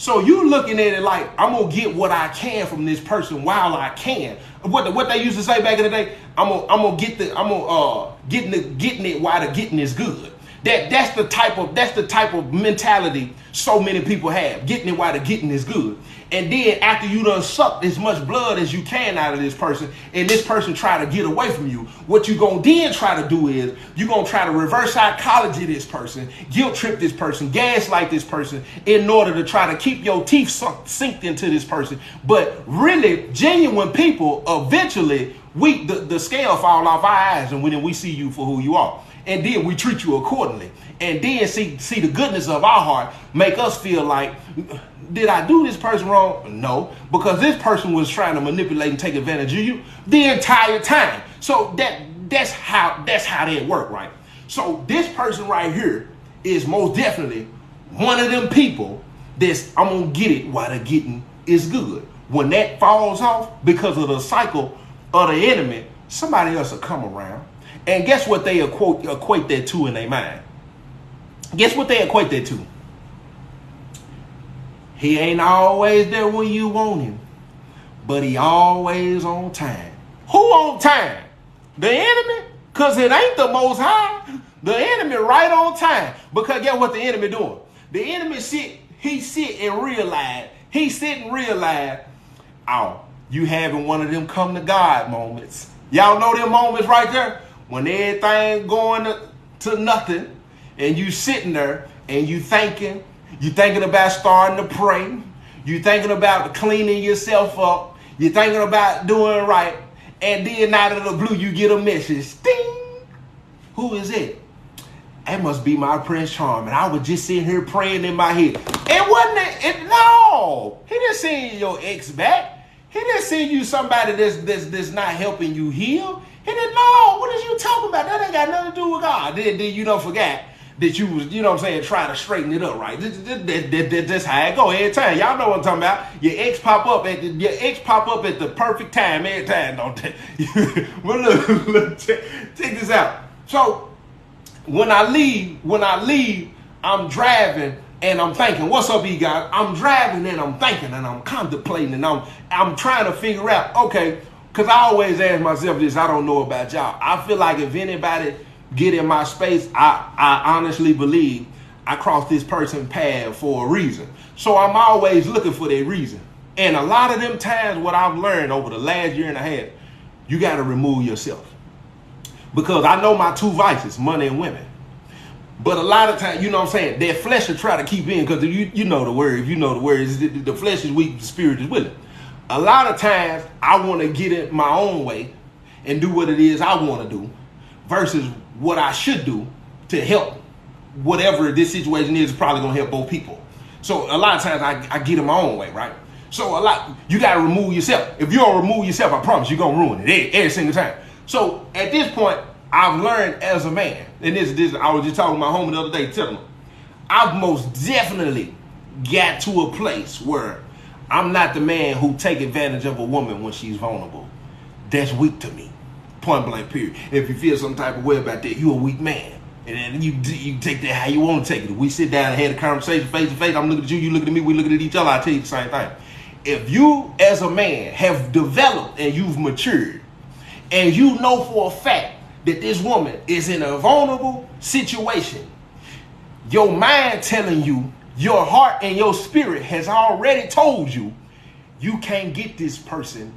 So you looking at it like, I'm gonna get what I can from this person while I can. What they used to say back in the day, getting it while the getting is good. That's the type of mentality so many people have, getting it while the getting is good. And then after you done sucked as much blood as you can out of this person, and this person try to get away from you, what you gonna then try to do is, you gonna try to reverse psychology this person, guilt trip this person, gaslight this person, in order to try to keep your teeth synced into this person. But really, genuine people, eventually, the scale fall off our eyes, and when we see you for who you are. And then we treat you accordingly. And then see the goodness of our heart make us feel like, did I do this person wrong? No, because this person was trying to manipulate and take advantage of you the entire time. So that's how that work, right? So this person right here is most definitely one of them people that's, I'm gonna get it while the getting is good. When that falls off because of the cycle of the enemy, somebody else will come around. And guess what they equate that to in their mind? Guess what they equate that to? He ain't always there when you want him, but he always on time. Who on time? The enemy? Because it ain't the Most High. The enemy right on time. Because guess what the enemy doing? The enemy sit and realize, oh, you having one of them come to God moments. Y'all know them moments right there? When everything going to nothing, and you sitting there and you thinking about starting to pray, you thinking about cleaning yourself up, you thinking about doing right, and then out of the blue you get a message. Ding! Who is it? That must be my Prince Charming. I was just sitting here praying in my head. No! He didn't send your ex back. He didn't send you somebody that's not helping you heal. He didn't know. What is you talking about? That ain't got nothing to do with God. Then you don't forget that you was, you know what I'm saying, trying to straighten it up, right? That's how it go every time. Y'all know what I'm talking about. Your ex pop up at the perfect time every time, don't they? Well, look, check this out. So when I leave, I'm driving and I'm thinking, what's up, you guys? I'm driving and I'm thinking and I'm contemplating and I'm trying to figure out, okay, because I always ask myself this, I don't know about y'all. I feel like if anybody get in my space, I honestly believe I crossed this person's path for a reason. So I'm always looking for that reason. And a lot of them times, what I've learned over the last year and a half, you got to remove yourself. Because I know my two vices, money and women. But a lot of times, you know what I'm saying, that flesh will try to keep in, because you know the word. If you know the word, the flesh is weak, the spirit is willing. A lot of times, I want to get it my own way and do what it is I want to do versus what I should do to help whatever this situation is probably going to help both people. So a lot of times, I get it my own way, right? So you got to remove yourself. If you don't remove yourself, I promise you're going to ruin it every single time. So at this point, I've learned as a man, and this I was just talking to my homie the other day, telling him, I've most definitely got to a place where I'm not the man who take advantage of a woman when she's vulnerable. That's weak to me. Point blank, period. If you feel some type of way about that, you a weak man. And then you take that how you want to take it. If we sit down and have a conversation face to face, I'm looking at you looking at me, we looking at each other, I tell you the same thing. If you as a man have developed and you've matured, and you know for a fact that this woman is in a vulnerable situation, your mind telling you, your heart and your spirit has already told you, you can't get this person.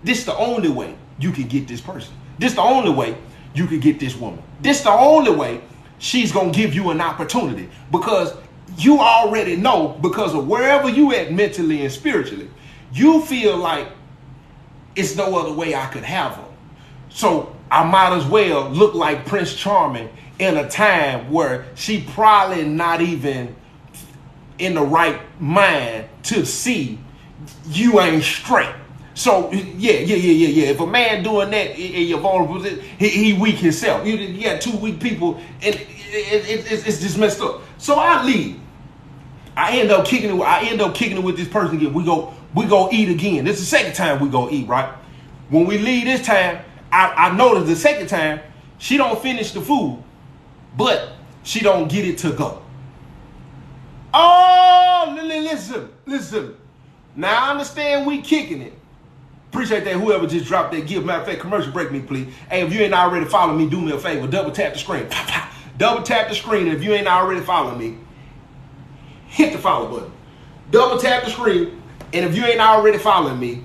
This is the only way you can get this person. This is the only way you can get this woman. This is the only way she's going to give you an opportunity, because you already know, because of wherever you at mentally and spiritually, you feel like it's no other way I could have her. So I might as well look like Prince Charming in a time where she probably not even in the right mind to see you ain't straight. So yeah. If a man doing that in your vulnerable, he weak himself. You got two weak people, and it's just messed up. So I leave. I end up kicking it with this person again. We go eat again. This is the second time we go eat, right? When we leave this time, I noticed the second time she don't finish the food, but she don't get it to go. Oh, listen. Now I understand we kicking it. Appreciate that whoever just dropped that gift. Matter of fact, commercial break me, please. Hey, if you ain't already following me, do me a favor. Double tap the screen. Double tap the screen. If you ain't already following me, hit the follow button. Double tap the screen. And if you ain't already following me,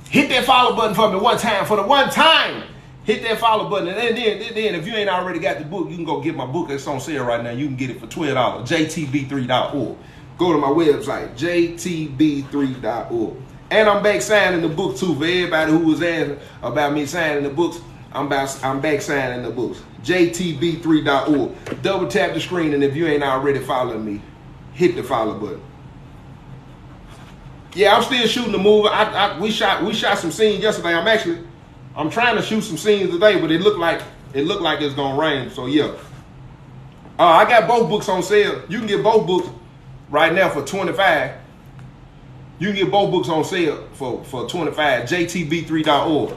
hit that follow button for me one time. For the one time, hit that follow button. And then if you ain't already got the book, you can go get my book. It's on sale right now. You can get it for $12. JTB3.org. Go to my website, JTB3.org. And I'm back signing the book too. For everybody who was asking about me signing the books, I'm back signing the books. JTB3.org. Double tap the screen, and if you ain't already following me, hit the follow button. Yeah, I'm still shooting the movie. We shot some scenes yesterday. I'm trying to shoot some scenes today, but it looked like it's gonna rain. So yeah. I got both books on sale. You can get both books right now for $25. You can get both books on sale for $25. JTB3.org.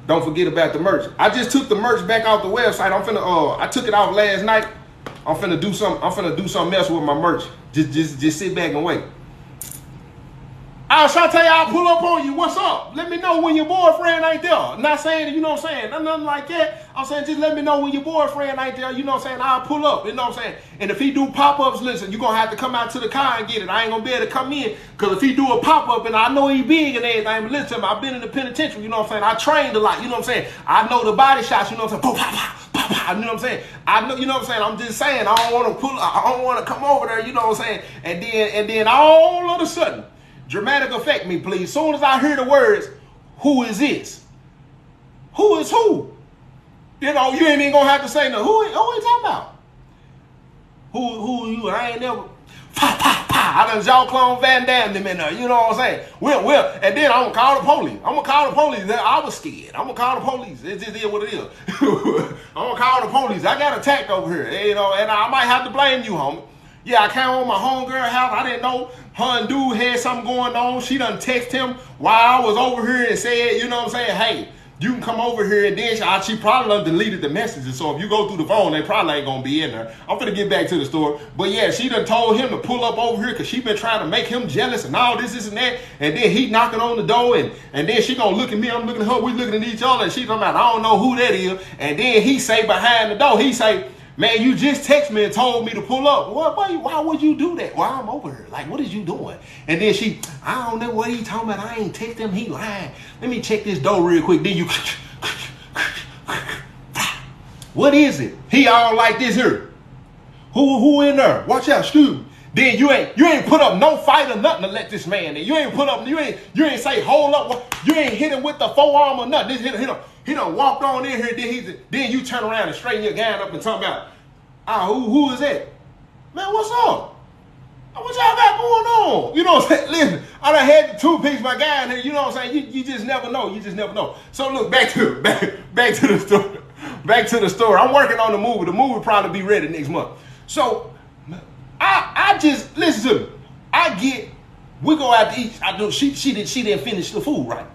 Don't forget about the merch. I just took the merch back off the website. I took it off last night. I'm finna do something else with my merch. Just sit back and wait. Shantae, I'll pull up on you. What's up? Let me know when your boyfriend ain't there. Not saying, you know what I'm saying, nothing like that. I'm saying just let me know when your boyfriend ain't there. You know what I'm saying? I'll pull up. You know what I'm saying? And if he do pop-ups, listen, you're going to have to come out to the car and get it. I ain't going to be able to come in because if he do a pop-up, and I know he big and everything, but listen, I've been in the penitentiary, you know what I'm saying? I trained a lot, you know what I'm saying? I know the body shots, you know what I'm saying? Boom, pop, pop, pop, you know what I'm saying? I know, you know what I'm saying? I'm just saying, I don't want to come over there, you know what I'm saying? And then all of a sudden, dramatic effect me, please. As soon as I hear the words, who is this? Who is who? You know, you ain't even gonna have to say no. Who you talking about? Who you? I ain't never. Pa pa pa. I done Jean-Claude Van Damme them in there. You know what I'm saying? Well, and then I'm gonna call the police. I was scared. I'm gonna call the police. It just is what it is. I'm gonna call the police. I got attacked over here. You know, and I might have to blame you, homie. Yeah, I came on my homegirl house. I didn't know her and dude had something going on. She done text him while I was over here and said, you know what I'm saying, hey, you can come over here. And then she probably done deleted the messages. So if you go through the phone, they probably ain't going to be in there. I'm finna get back to the story. But yeah, she done told him to pull up over here because she been trying to make him jealous and all this and that. And then he knocking on the door and then she going to look at me. I'm looking at her. We looking at each other. And she talking about, I don't know who that is. And then he say behind the door, he say, man, you just text me and told me to pull up. Why would you do that? Why I'm over here? Like, what is you doing? And then I don't know what he talking about. I ain't text him. He lying. Let me check this door real quick. Then you, what is it? He all like this here. Who in there? Watch out, excuse me. Then you ain't put up no fight or nothing to let this man in. You ain't put up, you ain't say hold up. You ain't hit him with the forearm or nothing. He done walked on in here. Then you turn around and straighten your gown up and talk about, who is that? Man, what's up? What y'all got going on? You know what I'm saying? Listen, I done had to two-piece my guy in here. You know what I'm saying? You just never know. You just never know. So look, back to the story. Back to the story. I'm working on the movie. The movie will probably be ready next month. So I just listen to me. We go out to eat. She didn't finish the food right.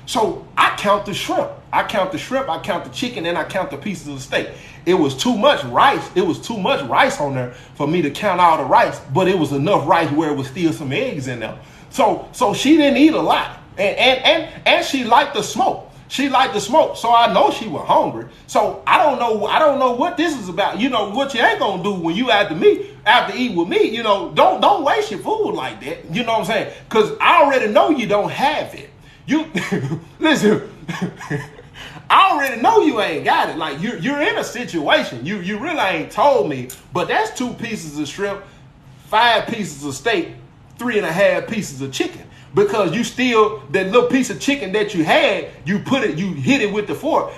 So I count the shrimp. I count the chicken, and I count the pieces of the steak. It was too much rice. It was too much rice on there for me to count all the rice, but it was enough rice where it was still some eggs in there. So she didn't eat a lot. And she liked the smoke. She liked the smoke, so I know she was hungry. So I don't know what this is about. You know what you ain't gonna do when you after eat with me. You know, don't waste your food like that. You know what I'm saying? Because I already know you don't have it. You listen. I already know you ain't got it. Like you're in a situation. You really ain't told me. But that's 2 pieces of shrimp, 5 pieces of steak, 3.5 pieces of chicken. Because you still, that little piece of chicken that you had, you hit it with the fork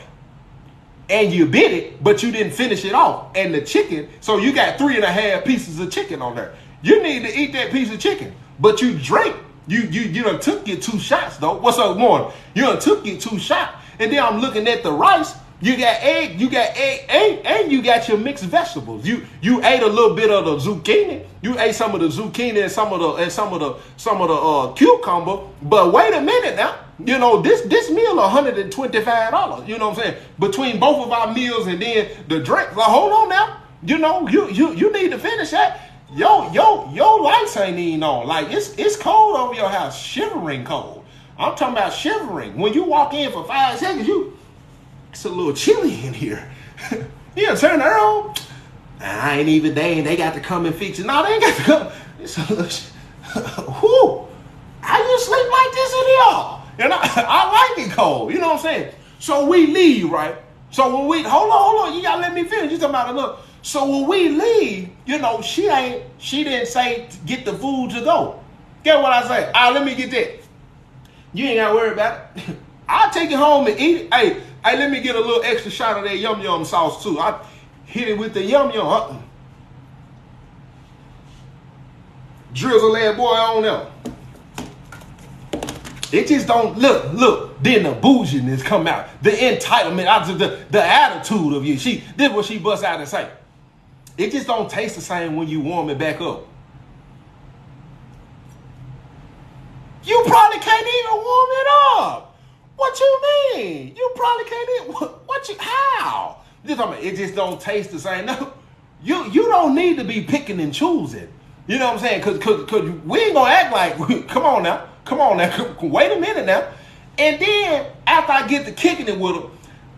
and you bit it, but you didn't finish it off. And the chicken, so you got 3.5 pieces of chicken on there. You need to eat that piece of chicken, but you drink. You done took your 2 shots though. What's up, morning? You done took your 2 shots. And then I'm looking at the rice. You got egg, and you got your mixed vegetables. You ate a little bit of the zucchini. You ate some of the zucchini and some of the cucumber. But wait a minute now. You know, this meal $125. You know what I'm saying? Between both of our meals and then the drink. Well, hold on now. You know, you need to finish that. Your lights ain't even on. Like it's cold over your house, shivering cold. I'm talking about shivering. When you walk in for 5 seconds, it's a little chilly in here. Yeah, turn it on. I ain't even they got to come and fix it. No, they ain't got to come. It's a little whoo. How you sleep like this in here? And I like it cold. You know what I'm saying? So we leave, right? So when we hold on, you gotta let me finish. You talking about it, look. So when we leave, you know, she didn't say get the food to go. Get what I say? Let me get that. You ain't gotta worry about it. I'll take it home and eat it. Hey, let me get a little extra shot of that yum yum sauce too. I hit it with the yum yum. Drizzle that boy on there. It just don't look. Then the bouginess come out, the entitlement, the attitude of you. This what she busts out and say. It just don't taste the same when you warm it back up. You probably can't even warm it up. What you mean? You probably can't even. How? It just don't taste the same. No, you don't need to be picking and choosing. You know what I'm saying? Cause we ain't gonna act like. Come on now. Wait a minute now. And then after I get to kicking it with her,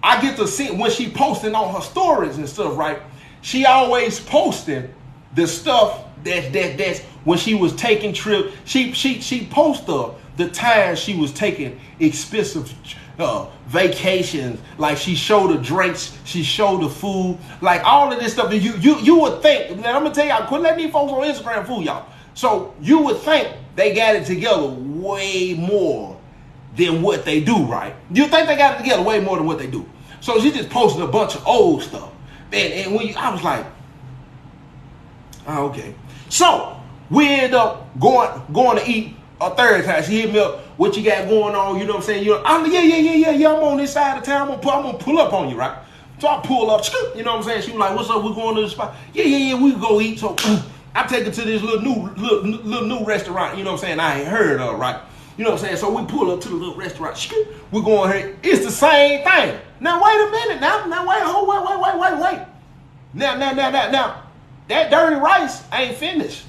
I get to see when she posting on her stories and stuff, right? She always posting the stuff that's when she was taking trips. She posted the time she was taking expensive vacations. Like she showed the drinks, she showed the food, like all of this stuff. And you would think, I'm gonna tell y'all, quit letting these folks on Instagram fool y'all. So you would think they got it together way more than what they do, right? You think they got it together way more than what they do. So she just posted a bunch of old stuff. And when I was like, oh, okay. So we end up going to eat a third time. She hit me up, what you got going on? You know what I'm saying? I'm on this side of town. I'm gonna pull up on you, right? So I pull up, you know what I'm saying? She was like, what's up? We going to the spot. Yeah, we go eat. So I take her to this little new restaurant, you know what I'm saying? I ain't heard of, right? You know what I'm saying? So we pull up to the little restaurant. We're going here. It's the same thing. Now wait a minute. Now wait. Now that dirty rice ain't finished,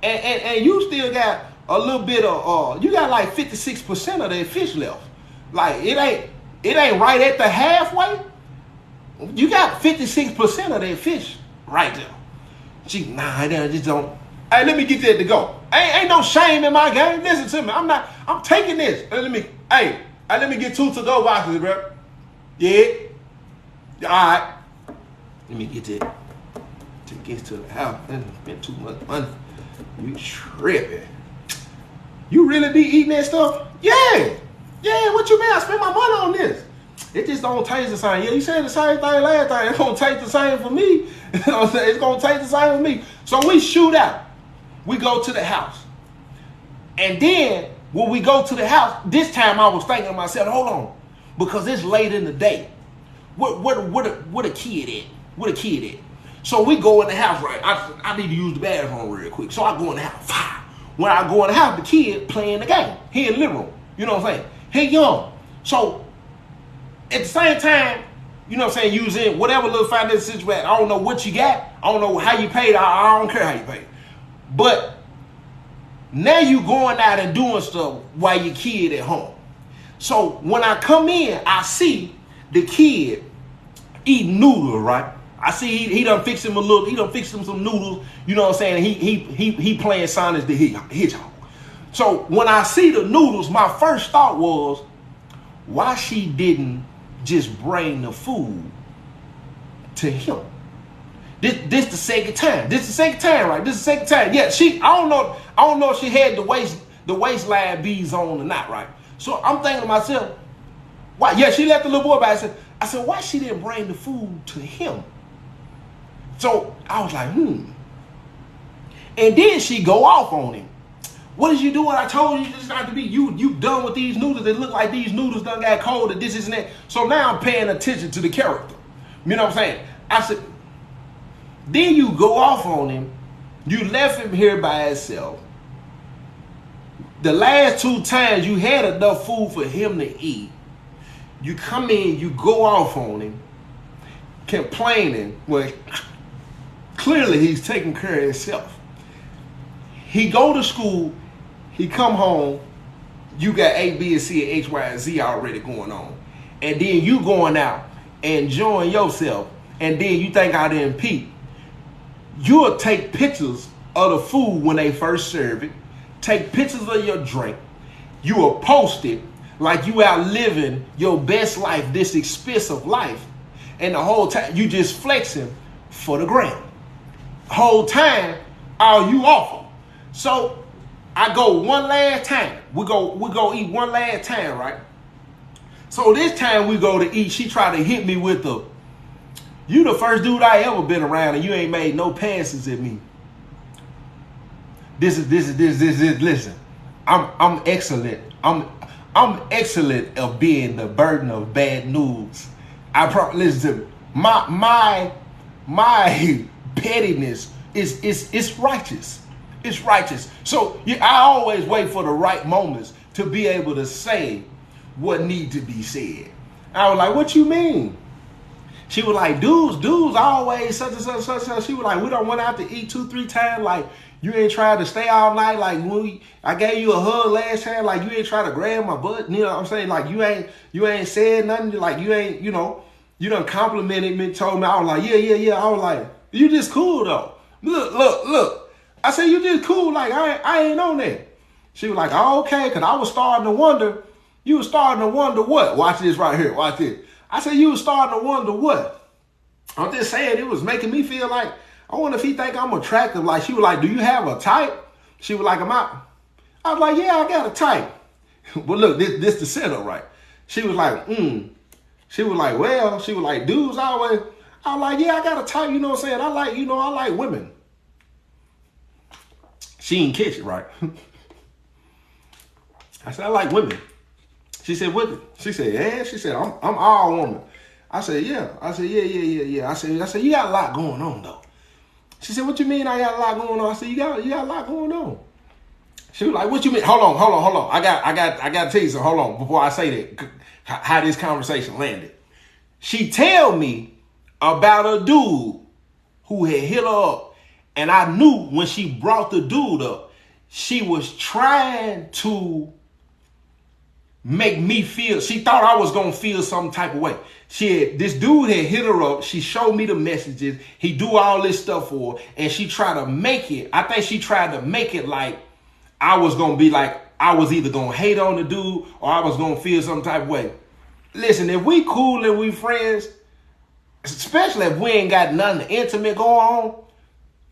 and you still got a little bit of you got like 56% of that fish left. Like it ain't right at the halfway. You got 56% of that fish right there. I just don't. Hey, let me get that to go. Ain't no shame in my game. Listen to me. I'm taking this. Let me get 2 to-go boxes, bro. Yeah. All right. Let me get that. To get to the house. That's been too much money. You tripping. You really be eating that stuff? Yeah. Yeah, what you mean? I spent my money on this. It just don't taste the same. Yeah, you said the same thing last time. It's gonna taste the same for me. You know what I'm saying? It's gonna taste the same for me. So we shoot out. We go to the house. And then when we go to the house, this time I was thinking to myself, hold on, because it's late in the day. What a kid at? What a kid at? So we go in the house, right? I need to use the bathroom real quick. So I go in the house. When I go in the house, the kid playing the game. He in the living room. You know what I'm saying? He young. So at the same time, you know what I'm saying, using whatever little financial situation, I don't know what you got. I don't know how you paid. I don't care how you paid. But now you going out and doing stuff while your kid at home. So when I come in, I see the kid eating noodles, right? I see he done fix him some noodles, you know what I'm saying? He playing Sonic the Hedgehog. So when I see the noodles, my first thought was, why she didn't just bring the food to him? This the second time. This the second time, right? This the second time. Yeah, I don't know if she had the waistline beads on or not, right? So I'm thinking to myself, why? Yeah, she left the little boy by. I said, why she didn't bring the food to him? So I was like, And then she go off on him. What did you do? What I told you this not to be. You done with these noodles. They look like these noodles done got cold and this and that. So now I'm paying attention to the character. You know what I'm saying? I said, then you go off on him. You left him here by himself. The last 2 times you had enough food for him to eat. You come in, you go off on him, complaining. Well, clearly he's taking care of himself. He go to school, he come home, you got A, B, and C, and H, Y, and Z already going on. And then you going out and enjoying yourself, and then you think I didn't peep. You'll take pictures of the food when they first serve it, take pictures of your drink, you will post it like you out living your best life, this expensive life, and the whole time you just flexing for the gram. Whole time, all you offer. So I go one last time. We go eat one last time, right? So this time we go to eat. She tried to hit me with the, you the first dude I ever been around, and you ain't made no passes at me. This is listen. I'm excellent. I'm excellent of being the burden of bad news. Listen to me. My pettiness is righteous. It's righteous. So I always wait for the right moments to be able to say what need to be said. I was like, what you mean? She was like, dudes always such and such, such and such. She was like, we don't went out to eat 2-3 times. Like, you ain't tried to stay all night. Like, I gave you a hug last time. Like, you ain't try to grab my butt. You know what I'm saying? Like, you ain't said nothing. Like, you ain't, you done complimented me, told me. I was like, yeah. I was like, you just cool though. Look. I said, you just cool. Like, I ain't on that. She was like, oh, okay. Cause I was starting to wonder. You was starting to wonder what? Watch this right here. Watch this. I said, you was starting to wonder what? I'm just saying, it was making me feel like, I wonder if he think I'm attractive. Like, she was like, do you have a type? She was like, am I was like, yeah, I got a type. But look, this the setup, right? She was like, She was like, well, she was like, dudes always. I was like, yeah, I got a type, you know what I'm saying? I like women. She didn't catch it, right? I said, I like women. She said, what? She said, yeah. She said, I'm all woman. I said, yeah. I said, yeah. I said, you got a lot going on though. She said, what you mean I got a lot going on? I said, you got a lot going on. She was like, what you mean? Hold on. I got to tell you something. Hold on, before I say that, how this conversation landed. She tell me about a dude who had hit her up. And I knew when she brought the dude up, she was trying to make me feel, she thought I was going to feel some type of way. This dude had hit her up. She showed me the messages. He do all this stuff for her. And she tried to make it, I think she tried to make it like I was going to be like, I was either going to hate on the dude or I was going to feel some type of way. Listen, if we cool and we friends, especially if we ain't got nothing intimate going on,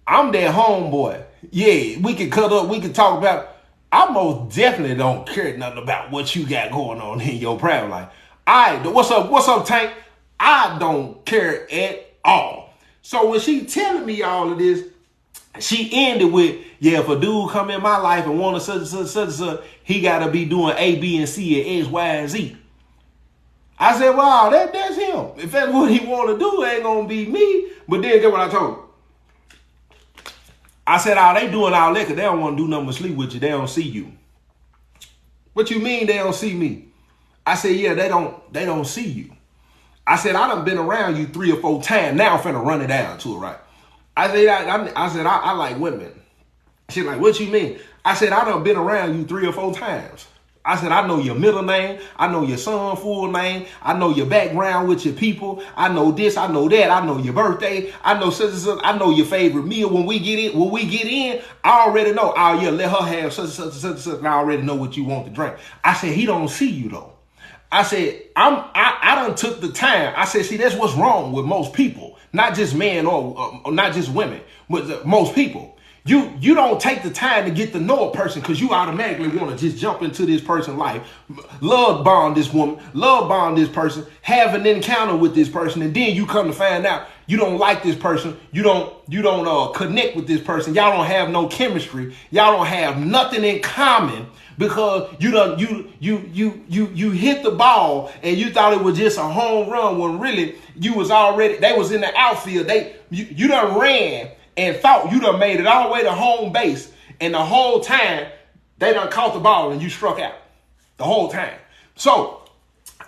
I'm their homeboy. Yeah, we can cut up, we can talk about. I most definitely don't care nothing about what you got going on in your private life. What's up, Tank? I don't care at all. So when she telling me all of this, she ended with, yeah, if a dude come in my life and want to such, he got to be doing A, B, and C, and X, Y, and Z. I said, wow, that's him. If that's what he want to do, it ain't going to be me. But then get what I told him. I said, oh, they doing all that because they don't want to do nothing but sleep with you. They don't see you. What you mean they don't see me? I said, yeah, they don't see you. I said, I done been around you 3 or 4 times. Now I'm finna run it down to it, right? I said, I like women. She's like, what you mean? I said, I done been around you 3 or 4 times. I said, I know your middle name. I know your son full name. I know your background with your people. I know this. I know that. I know your birthday. I know such and such. I know your favorite meal. When we get in, I already know. Oh yeah, let her have such and such and such and such. And I already know what you want to drink. I said, he don't see you though. I said, I done took the time. I said, see, that's what's wrong with most people, not just men or not just women, but most people. You don't take the time to get to know a person because you automatically want to just jump into this person's life, love bond this woman, love bond this person, have an encounter with this person, and then you come to find out you don't like this person, you don't connect with this person, y'all don't have no chemistry, y'all don't have nothing in common because you hit the ball and you thought it was just a home run when really they was in the outfield, you done ran. And thought you done made it all the way to home base. And the whole time, they done caught the ball and you struck out. The whole time. So,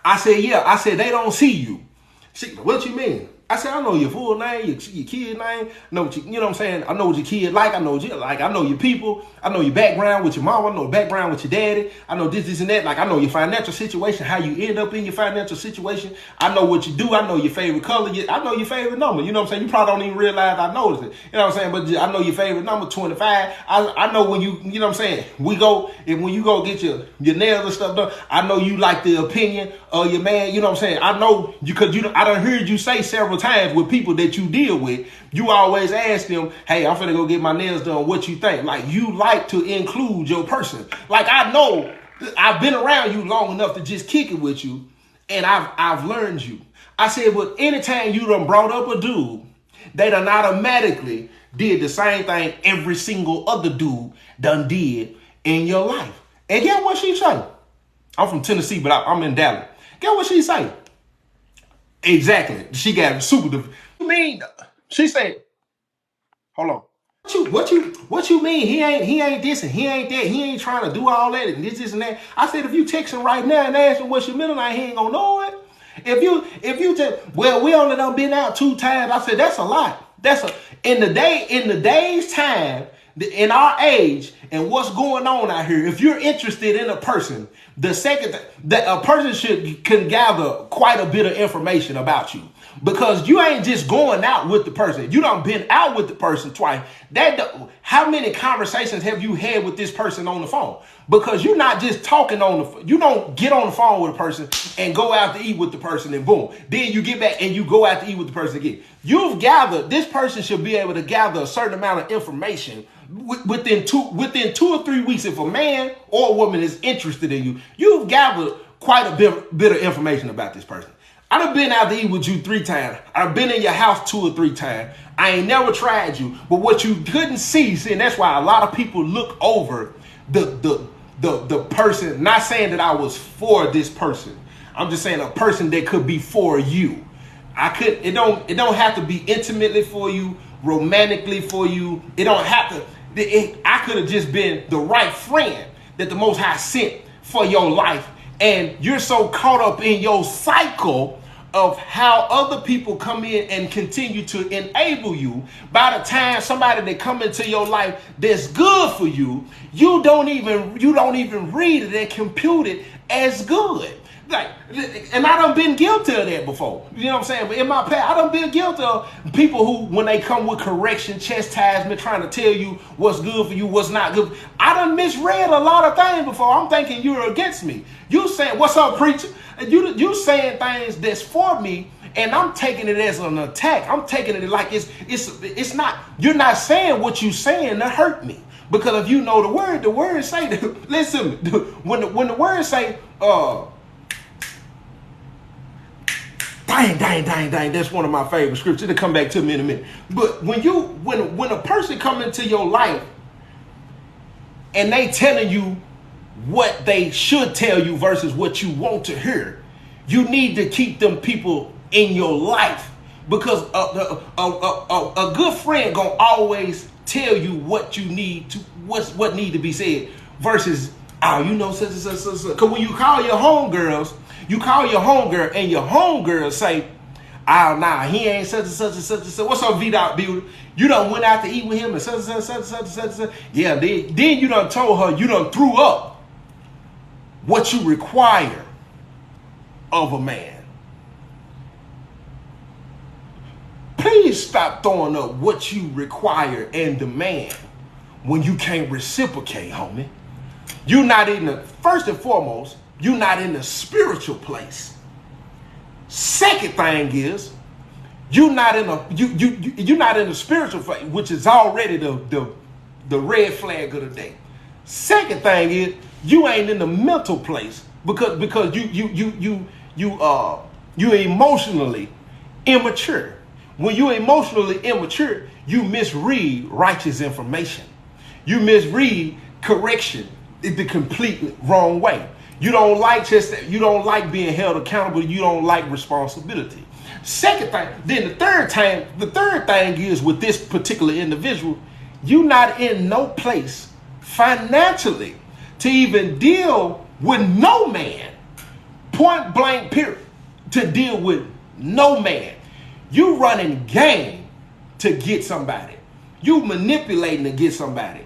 I said, yeah. I said, they don't see you. She, what you mean? I said, I know your full name, your kid name, know what you know what I'm saying? I know what your kid like, I know what you like, I know your people, I know your background with your mama, I know the background with your daddy, I know this and that, like I know your financial situation, how you end up in your financial situation, I know what you do, I know your favorite color, I know your favorite number, you know what I'm saying? You probably don't even realize I noticed it, you know what I'm saying? But I know your favorite number, 25, I know when you know what I'm saying, when you go get your nails and stuff done, I know you like the opinion of your man, you know what I'm saying? I know you, cause I done heard you say several times with people that you deal with, you always ask them, hey, I'm finna go get my nails done, what you think? Like, you like to include your person. Like, I know I've been around you long enough to just kick it with you, and I've learned you. I said, but anytime you done brought up a dude, they done automatically did the same thing every single other dude done did in your life. And get what she say? I'm from Tennessee, but I'm in Dallas. Get what she say? Exactly. She got super. You mean? She said, "Hold on. What you mean? He ain't this and he ain't that. He ain't trying to do all that and this and that." I said, if you text him right now and ask him what's your middle name, he ain't gonna know it. If you just, well, we only done been out 2 times. I said, that's a lot. In the day's time, in our age and what's going on out here, if you're interested in a person, the second that a person can gather quite a bit of information about you, because you ain't just going out with the person. You done been out with the person twice. How many conversations have you had with this person on the phone? Because you're not just talking on the phone. You don't get on the phone with a person and go out to eat with the person and boom. Then you get back and you go out to eat with the person again. This person should be able to gather a certain amount of information within 2 or 3 weeks. If a man or a woman is interested in you, you've gathered quite a bit of information about this person. I done been out to eat with you 3 times. I've been in your house 2 or 3 times. I ain't never tried you. But what you couldn't see, and that's why a lot of people look over the person. Not saying that I was for this person. I'm just saying a person that could be for you. It don't have to be intimately for you, romantically for you. It don't have to. I could have just been the right friend that the Most High sent for your life. And you're so caught up in your cycle of how other people come in and continue to enable you. By the time somebody that come into your life that's good for you, you don't even read it and compute it as good. Like, and I done been guilty of that before. You know what I'm saying? But in my past, I done been guilty of people who, when they come with correction, chastisement, trying to tell you what's good for you, what's not good. I done misread a lot of things before. I'm thinking you're against me. You saying, what's up, preacher? You saying things that's for me, and I'm taking it as an attack. I'm taking it like it's not. You're not saying what you saying to hurt me. Because if you know the word say, listen, when the word say, dang, that's one of my favorite scriptures. It'll come back to me in a minute. But when a person come into your life and they telling you what they should tell you versus what you want to hear, you need to keep them people in your life, because a good friend gonna always tell you what you need to, what need to be said versus, oh, you know, such. Because when you call your homegirls, you call your homegirl and your homegirl say, oh, nah, he ain't such and such and such and such. What's up, V-Dot Beauty? You done went out to eat with him and such and such. Yeah, then you done told her, you done threw up what you require of a man. Please stop throwing up what you require and demand when you can't reciprocate, homie. You're not in the, first and foremost, you're not in the spiritual place. Second thing is, you're not in the spiritual place, which is already the red flag of the day. Second thing is, you ain't in the mental place because you emotionally immature. When you're emotionally immature, you misread righteous information. You misread correction the completely wrong way. You don't like being held accountable. You don't like responsibility. Second thing, then the third thing is with this particular individual, you're not in no place financially to even deal with no man. Point blank period. To deal with no man. You running game to get somebody. You manipulating to get somebody.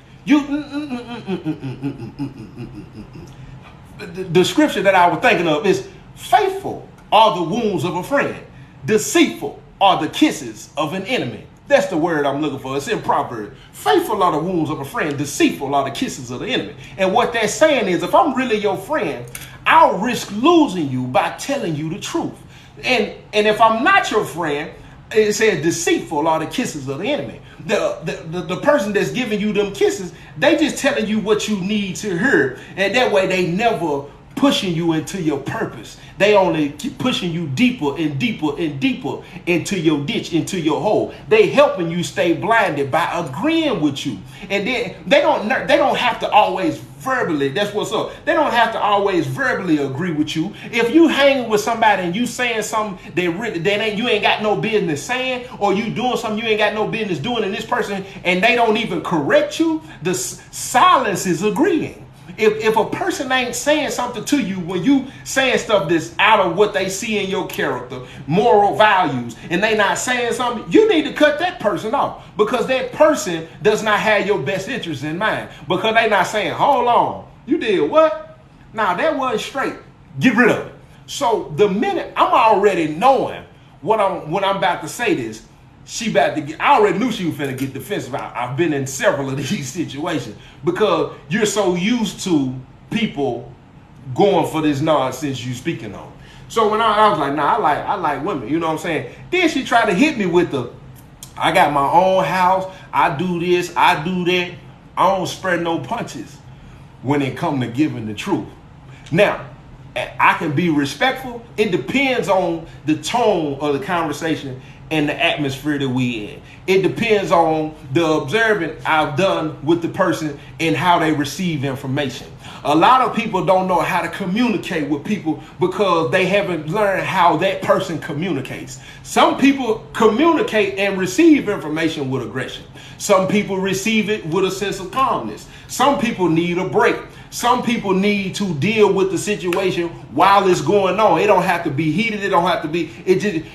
The scripture that I was thinking of is, faithful are the wounds of a friend. Deceitful are the kisses of an enemy. That's the word I'm looking for. It's in Proverbs. Faithful are the wounds of a friend. Deceitful are the kisses of the enemy. And what they're saying is, if I'm really your friend, I'll risk losing you by telling you the truth. And if I'm not your friend, it says deceitful are the kisses of the enemy. The person that's giving you them kisses, they just telling you what you need to hear. And that way they never pushing you into your purpose. They only keep pushing you deeper and deeper and deeper into your ditch, into your hole. They helping you stay blinded by agreeing with you. And then they don't have to always verbally, that's what's up. They don't have to always verbally agree with you. If you hanging with somebody and you saying something you ain't got no business saying, or you doing something you ain't got no business doing, in this person, and they don't even correct you, the silence is agreeing. If a person ain't saying something to you when you saying stuff that's out of what they see in your character, moral values, and they not saying something, you need to cut that person off, because that person does not have your best interest in mind, because they not saying, hold on, you did what? Nah, that wasn't straight. Get rid of it. So the minute I'm already knowing when I'm about to say this, I already knew she was finna get defensive. I've been in several of these situations, because you're so used to people going for this nonsense you speaking on. So when I was like, nah, I like women, you know what I'm saying? Then she tried to hit me with I got my own house, I do this, I do that. I don't spread no punches when it come to giving the truth. Now, I can be respectful. It depends on the tone of the conversation and the atmosphere that we in. It depends on the observing I've done with the person and how they receive information. A lot of people don't know how to communicate with people because they haven't learned how that person communicates. Some people communicate and receive information with aggression. Some people receive it with a sense of calmness. Some people need a break. Some people need to deal with the situation while it's going on. It don't have to be heated. It don't have to be.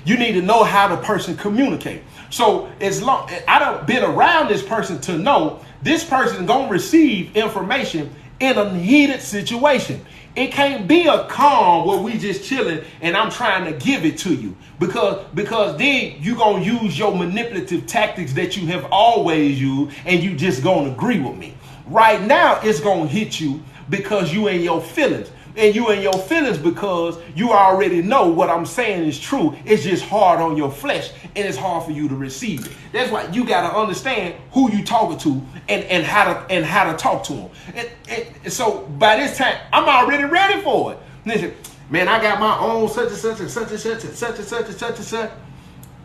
You need to know how the person communicate. So as long I don't been around this person to know this person gonna receive information in a heated situation. It can't be a calm where we just chilling and I'm trying to give it to you, because then you gonna use your manipulative tactics that you have always used, and you just gonna agree with me. Right now, it's going to hit you because you in your feelings. And you in your feelings because you already know what I'm saying is true. It's just hard on your flesh, and it's hard for you to receive it. That's why you got to understand who you talking to and how to talk to them. And so by this time, I'm already ready for it. Listen, man, I got my own such and such and such and such and such and such and such and such.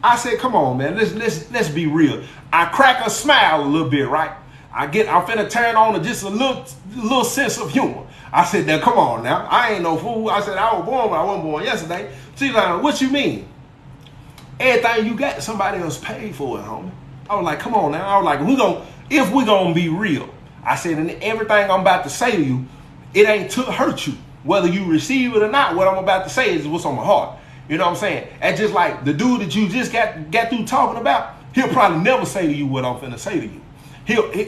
I said, come on, man, let's be real. I crack a smile a little bit, right? I'm finna turn on just a little sense of humor. I said, now come on now. I ain't no fool. I said, I was born, but I wasn't born yesterday. She's like, what you mean? Everything you got, somebody else paid for it, homie. I was like, come on now. I was like, if we gonna be real. I said, and everything I'm about to say to you, it ain't to hurt you. Whether you receive it or not, what I'm about to say is what's on my heart. You know what I'm saying? That's just like the dude that you just got through talking about, he'll probably never say to you what I'm finna say to you.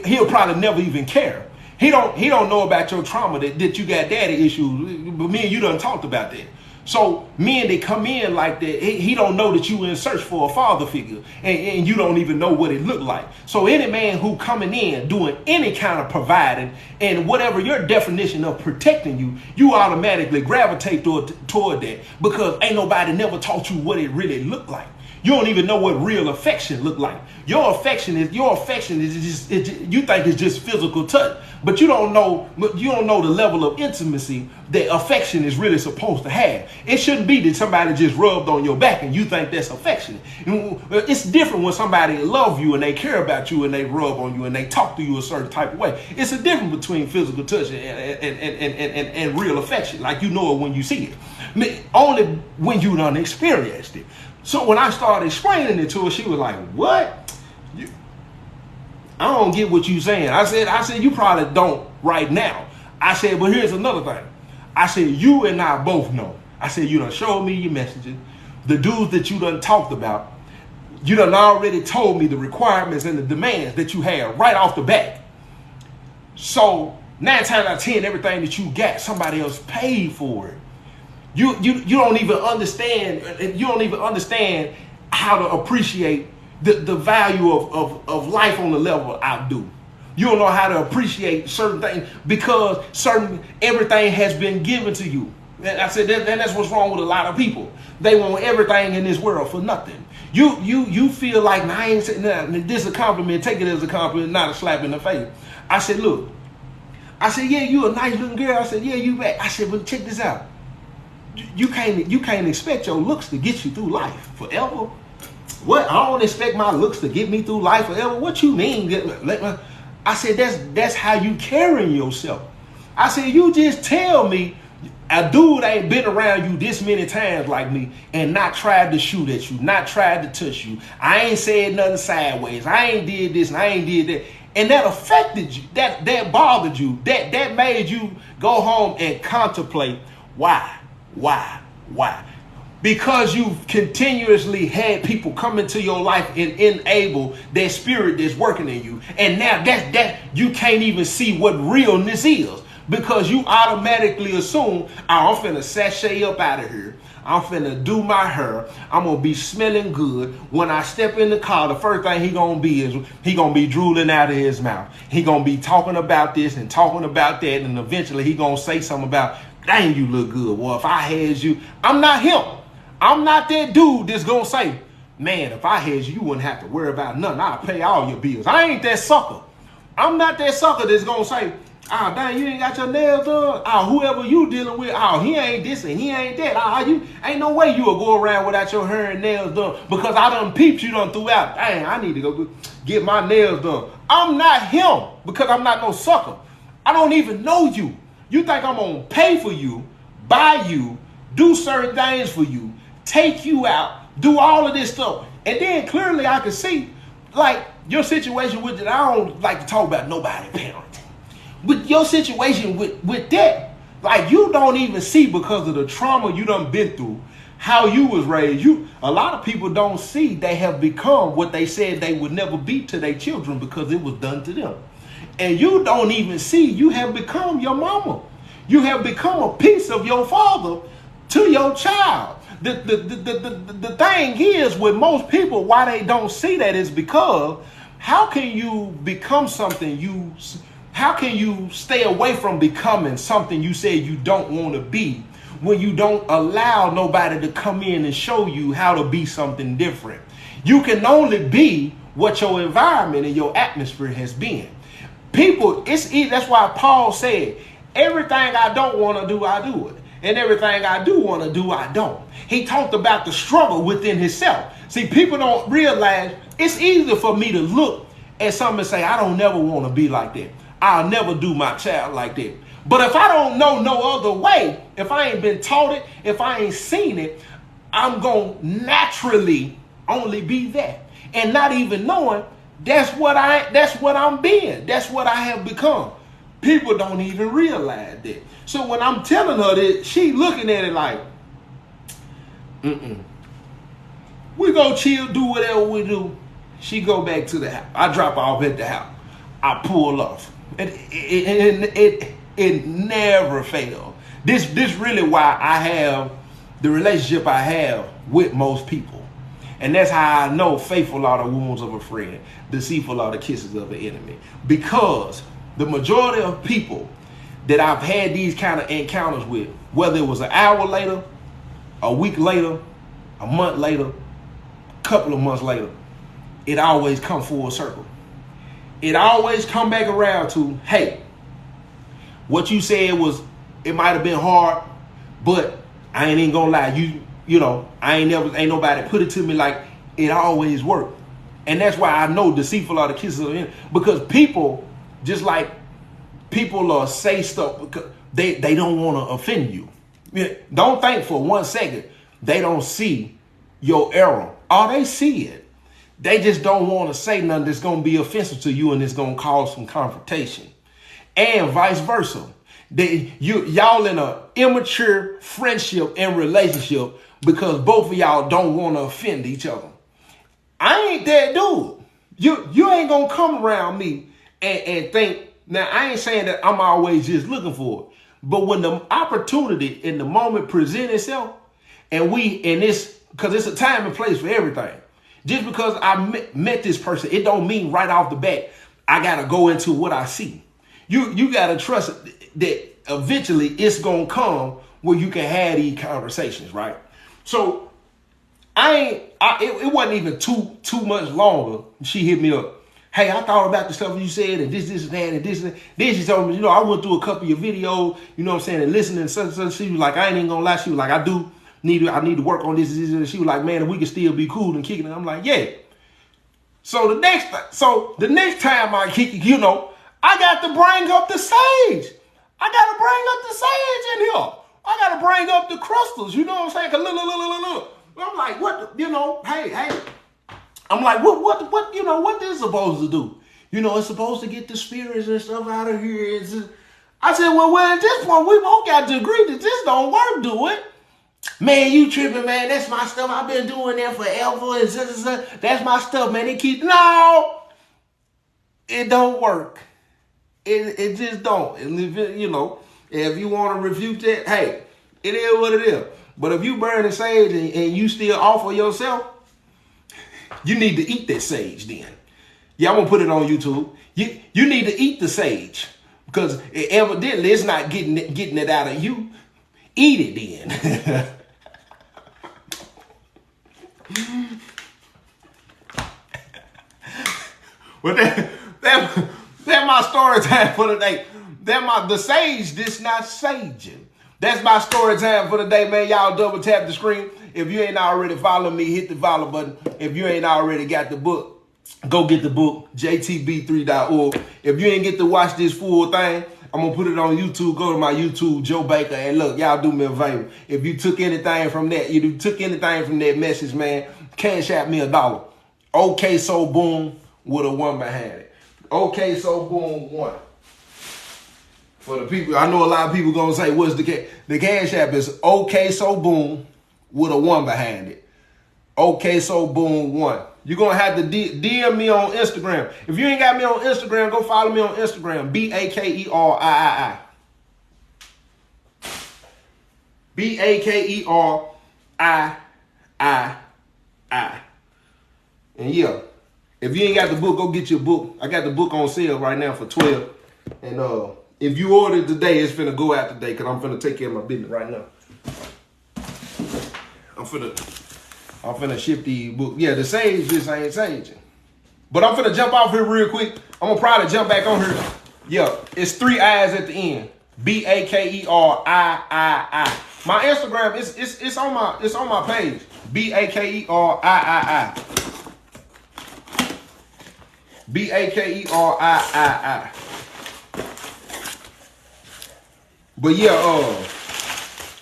He'll probably never even care. He don't know about your trauma that you got daddy issues, but me and you done talked about that. So men that come in like that, he don't know that you in search for a father figure, and you don't even know what it looked like. So any man who coming in doing any kind of providing and whatever your definition of protecting you, you automatically gravitate toward that, because ain't nobody never taught you what it really looked like. You don't even know what real affection look like. Your affection is just you think it's just physical touch, but you don't know the level of intimacy that affection is really supposed to have. It shouldn't be that somebody just rubbed on your back and you think that's affectionate. It's different when somebody love you and they care about you and they rub on you and they talk to you a certain type of way. It's a difference between physical touch and real affection. Like, you know it when you see it. Only when you done experienced it. So when I started explaining it to her, she was like, what? I don't get what you saying. I said, you probably don't right now. I said, but here's another thing. I said, you and I both know. I said, you done showed me your messages. The dudes that you done talked about, You done already told me the requirements and the demands that you have right off the bat. So 9 times out of 10, everything that you got, somebody else paid for it. You don't even understand. You don't even understand how to appreciate the value of life on the level I do. You don't know how to appreciate certain things because everything has been given to you. And I said that's what's wrong with a lot of people. They want everything in this world for nothing. You feel like, nah, I ain't saying this is a compliment. Take it as a compliment, not a slap in the face. I said, look. I said, yeah, you a nice looking girl. I said, yeah, you back. I said, but check this out. You can't expect your looks to get you through life forever. What? I don't expect my looks to get me through life forever. What you mean? I said, that's how you carrying yourself. I said, you just tell me a dude ain't been around you this many times like me and not tried to shoot at you, not tried to touch you. I ain't said nothing sideways. I ain't did this and I ain't did that. And that affected you, that bothered you, that made you go home and contemplate why. Because you've continuously had people come into your life and enable that spirit that's working in you. And now that you can't even see what realness is because you automatically assume, I'm finna sashay up out of here. I'm finna do my hair. I'm gonna be smelling good. When I step in the car, the first thing he gonna be drooling out of his mouth. He gonna be talking about this and talking about that, and eventually he gonna say something about, dang, you look good. Well, if I had you, I'm not him. I'm not that dude that's gonna say, man, if I had you, you wouldn't have to worry about nothing. I'll pay all your bills. I ain't that sucker. I'm not that sucker that's gonna say, oh, dang, you ain't got your nails done. Oh, whoever you dealing with, oh, he ain't this and he ain't that. Oh, you ain't no way you will go around without your hair and nails done because I done peeped you done throughout. Dang, I need to go get my nails done. I'm not him because I'm not no sucker. I don't even know you. You think I'm gonna pay for you, buy you, do certain things for you, take you out, do all of this stuff. And then clearly I can see, like, your situation with it, I don't like to talk about nobody parenting. With your situation with that, like, you don't even see because of the trauma you done been through, how you was raised. A lot of people don't see they have become what they said they would never be to their children because it was done to them. And you don't even see you have become your mama. You have become a piece of your father to your child. The thing is with most people, why they don't see that is because how can you become something how can you stay away from becoming something you say you don't want to be when you don't allow nobody to come in and show you how to be something different? You can only be what your environment and your atmosphere has been. People, that's why Paul said, everything I don't want to do, I do it. And everything I do want to do, I don't. He talked about the struggle within himself. See, people don't realize it's easy for me to look at something and say, I don't never want to be like that. I'll never do my child like that. But if I don't know no other way, if I ain't been taught it, if I ain't seen it, I'm going to naturally only be that. And not even knowing that's what I'm being. That's what I have become. People don't even realize that. So when I'm telling her that, she looking at it like, we go chill, do whatever we do. She go back to the house. I drop off at the house. I pull off. It never fails. This really why I have the relationship I have with most people. And that's how I know faithful are the wounds of a friend, deceitful are the kisses of an enemy. Because the majority of people that I've had these kind of encounters with, whether it was an hour later, a week later, a month later, a couple of months later, it always come full circle. It always come back around to, hey, what you said it might have been hard, but I ain't even gonna lie, you know, ain't nobody put it to me like it always worked. And that's why I know deceitful are the kisses of the enemy, because people, just like people say stuff because they don't want to offend you. Don't think for 1 second they don't see your error. Oh, they see it. They just don't want to say nothing that's going to be offensive to you and it's going to cause some confrontation. And vice versa. Y'all in an immature friendship and relationship because both of y'all don't want to offend each other. I ain't that dude. You ain't gonna come around me and think. Now, I ain't saying that I'm always just looking for it, but when the opportunity in the moment present itself, and this, because it's a time and place for everything. Just because I met this person, it don't mean right off the bat I gotta go into what I see. You gotta trust that eventually it's gonna come where you can have these conversations, right? So it wasn't even too much longer. She hit me up. Hey, I thought about the stuff you said, and this and that, and this and that. Then she told me, I went through a couple of your videos, you know what I'm saying, and listening and such. She was like, I ain't even gonna lie. She was like, I need to work on this. And she was like, man, if we can still be cool and kicking it. I'm like, yeah. So the next time I kick it, I got to bring up the sage. I got to bring up the sage in here. I got to bring up the crystals. You know what I'm saying? Look. I'm like, what? Hey. I'm like, what this supposed to do? It's supposed to get the spirits and stuff out of here. I said, well, at this point, we both got to agree that this don't work, do it? Man, you tripping, man. That's my stuff. I've been doing that forever. That's my stuff, man. No, it don't work. It just don't. And if you want to refute that, hey, it is what it is. But if you burn the sage and you still offer yourself, you need to eat that sage then. Yeah, I'm going to put it on YouTube. You need to eat the sage because evidently it's not getting it out of you. Eat it then. Well, that my story time for the day. The sage, this not saging. That's my story time for the day, man. Y'all double tap the screen. If you ain't already following me, hit the follow button. If you ain't already got the book, go get the book, jtb3.org. If you ain't get to watch this full thing, I'm going to put it on YouTube. Go to my YouTube, Joe Baker. And look, y'all do me a favor. If you took anything from that, message, man, cash out me $1. Okay, so boom, with a 1 behind it. Okay, so boom, 1. For the people, I know a lot of people going to say, what's the cash app is okay, so boom, with a 1 behind it. Okay, so boom, 1. You're going to have to DM me on Instagram. If you ain't got me on Instagram, go follow me on Instagram. BAKERII. BAKERII. And yeah, if you ain't got the book, go get your book. I got the book on sale right now for $12. And if you order it today, it's finna go out today because I'm finna take care of my business right now. I'm finna ship these books. Yeah, the sage just ain't saging. But I'm finna jump off here real quick. I'm gonna probably jump back on here. Yeah, it's 3 I's at the end. BAKERII. My Instagram, it's on my page. BAKERII. BAKERII. But yeah,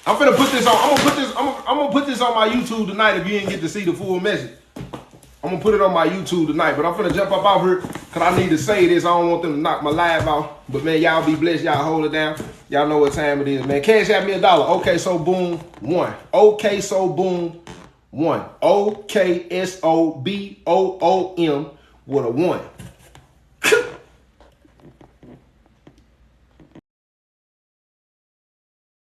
I'm gonna put this on. I'm gonna put this on my YouTube tonight. If you didn't get to see the full message, I'm gonna put it on my YouTube tonight. But I'm gonna jump up out here because I need to say this. I don't want them to knock my live out. But man, y'all be blessed. Y'all hold it down. Y'all know what time it is, man. Cash out me $1. Okay, so boom, 1. Okay, so boom, 1. OKSOBOOM with a 1.